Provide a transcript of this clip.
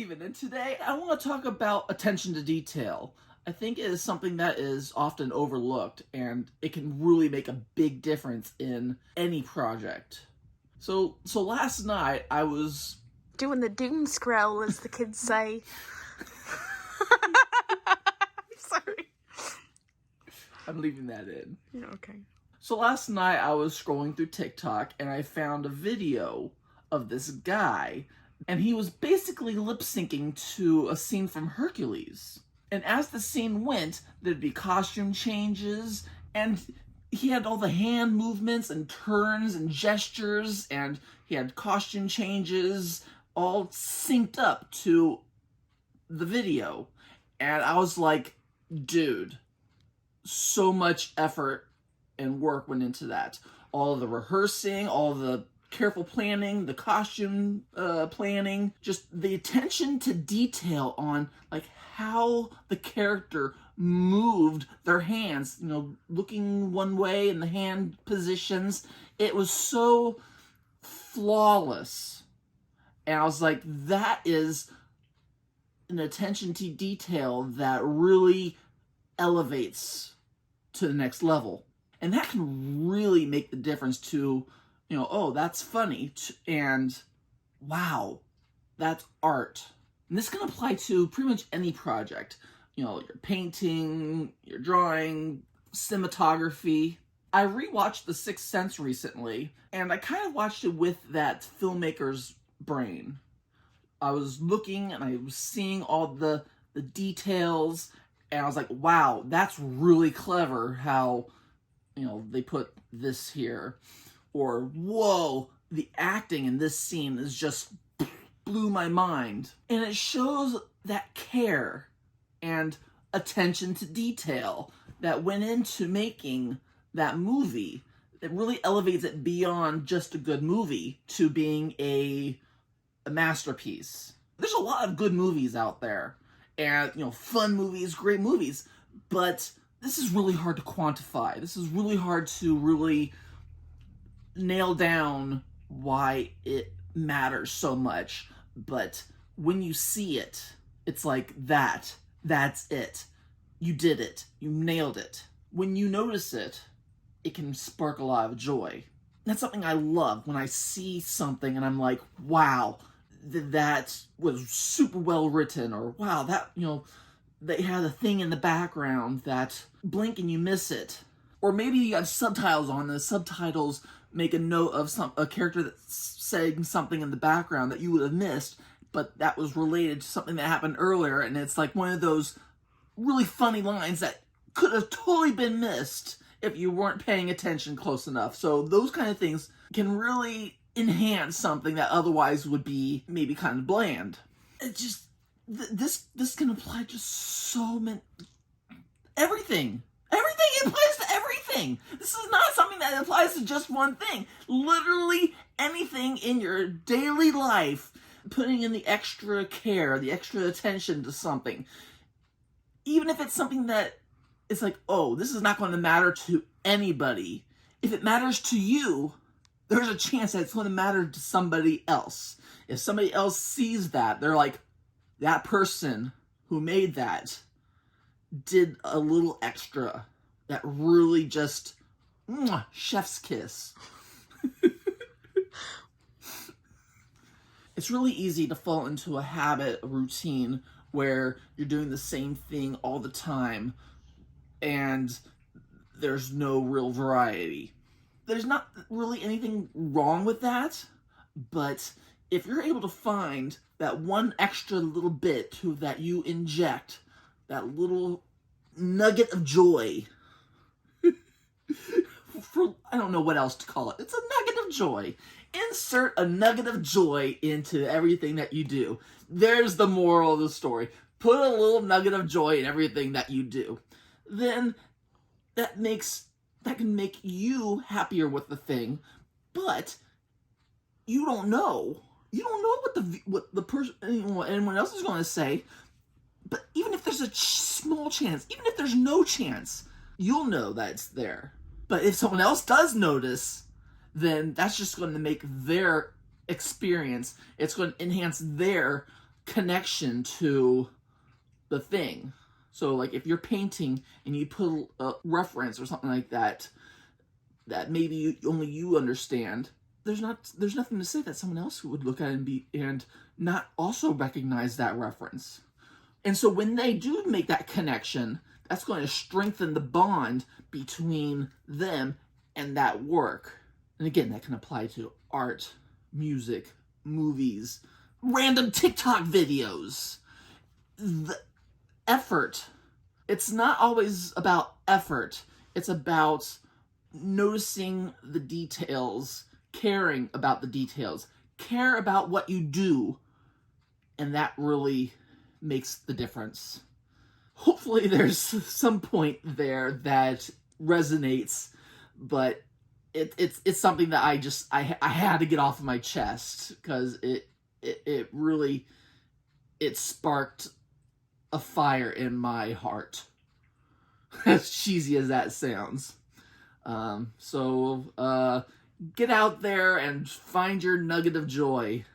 Steven, and today I want to talk about attention to detail. I think it is something that is often overlooked, and it can really make a big difference in any project. So last night I was doing the doom scroll, as the kids say. Sorry. I'm leaving that in. Yeah, okay. So last night I was scrolling through TikTok and I found a video of this guy, and he was basically lip syncing to a scene from Hercules. And as the scene went, there'd be costume changes, and he had all the hand movements and turns and gestures, and he had costume changes all synced up to the video. And I was like, dude, so much effort and work went into that. All the rehearsing, all the careful planning, the costume planning, just the attention to detail on like how the character moved their hands, looking one way in the hand positions. It was so flawless. And I was like, that is an attention to detail that really elevates to the next level. And that can really make the difference to, oh, that's funny, and wow, that's art. And this can apply to pretty much any project. Your painting, your drawing, cinematography. I rewatched The Sixth Sense recently, and I kind of watched it with that filmmaker's brain. I was looking and I was seeing all the details, and I was like, wow, that's really clever how, they put this here. Or, whoa, the acting in this scene is just blew my mind. And it shows that care and attention to detail that went into making that movie. It really elevates it beyond just a good movie to being a masterpiece. There's a lot of good movies out there, and fun movies, great movies, but this is really hard to quantify. This is really hard to really nail down why it matters so much. But when you see it, it's like that's it. You did it. You nailed it. When you notice it, it can spark a lot of joy. That's something I love when I see something and I'm like, wow, that was super well written, or wow, that, they had a thing in the background that blink and you miss it. Or maybe you have subtitles on, and the subtitles make a note of a character that's saying something in the background that you would have missed, but that was related to something that happened earlier, and it's like one of those really funny lines that could have totally been missed if you weren't paying attention close enough. So those kind of things can really enhance something that otherwise would be maybe kind of bland. It just, this can apply to so many, everything. It applies to everything. This is not something that applies to just one thing. Literally anything in your daily life, putting in the extra care, the extra attention to something. Even if it's something that is like, oh, this is not going to matter to anybody. If it matters to you, there's a chance that it's going to matter to somebody else. If somebody else sees that, they're like, that person who made that did a little extra that really just, chef's kiss. It's really easy to fall into a habit, a routine, where you're doing the same thing all the time, and there's no real variety. There's not really anything wrong with that, but if you're able to find that one extra little bit that you inject, that little nugget of joy, I don't know what else to call it. It's a nugget of joy. Insert a nugget of joy into everything that you do. There's the moral of the story. Put a little nugget of joy in everything that you do. Then that can make you happier with the thing, but you don't know. You don't know what the person, anyone else is going to say. But even if there's a small chance, even if there's no chance, you'll know that it's there. But if someone else does notice, then that's just going to make their experience, it's going to enhance their connection to the thing. So like if you're painting and you put a reference or something like that that maybe only you understand, there's nothing to say that someone else would look at it and not also recognize that reference. And so when they do make that connection, that's going to strengthen the bond between them and that work. And again, that can apply to art, music, movies, random TikTok videos. The effort. It's not always about effort. It's about noticing the details, caring about the details, care about what you do, and that really makes the difference. Hopefully there's some point there that resonates, but it's something that I had to get off of my chest because it really sparked a fire in my heart. As cheesy as that sounds. So get out there and find your nugget of joy.